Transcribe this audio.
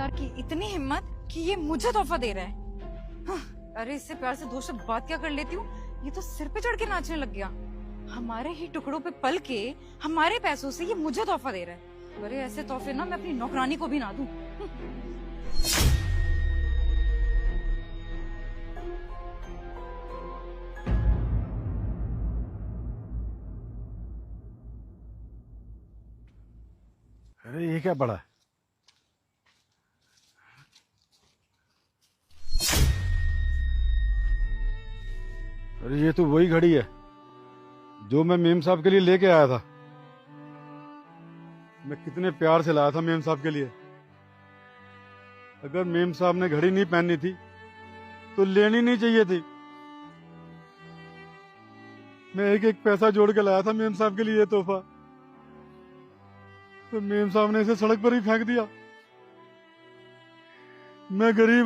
दुकानदार की इतनी हिम्मत कि ये मुझे तोहफा दे रहा है। अरे इससे प्यार से दो शब्द बात क्या कर लेती हूँ, ये तो सिर पे चढ़ के नाचने लग गया। हमारे ही टुकड़ों पे पल के हमारे पैसों से ये मुझे तोहफा दे रहा है। अरे ऐसे तोहफे ना मैं अपनी नौकरानी को भी ना दूं। अरे ये क्या पड़ा है? अरे ये तो वही घड़ी है जो मैं मेम साहब के लिए लेके आया था। मैं कितने प्यार से लाया था मेम साहब के लिए। अगर मेम साहब ने घड़ी नहीं पहननी थी तो लेनी नहीं चाहिए थी। मैं एक एक पैसा जोड़ के लाया था मेम साहब के लिए ये तोहफा, तो मेम साहब ने इसे सड़क पर ही फेंक दिया। मैं गरीब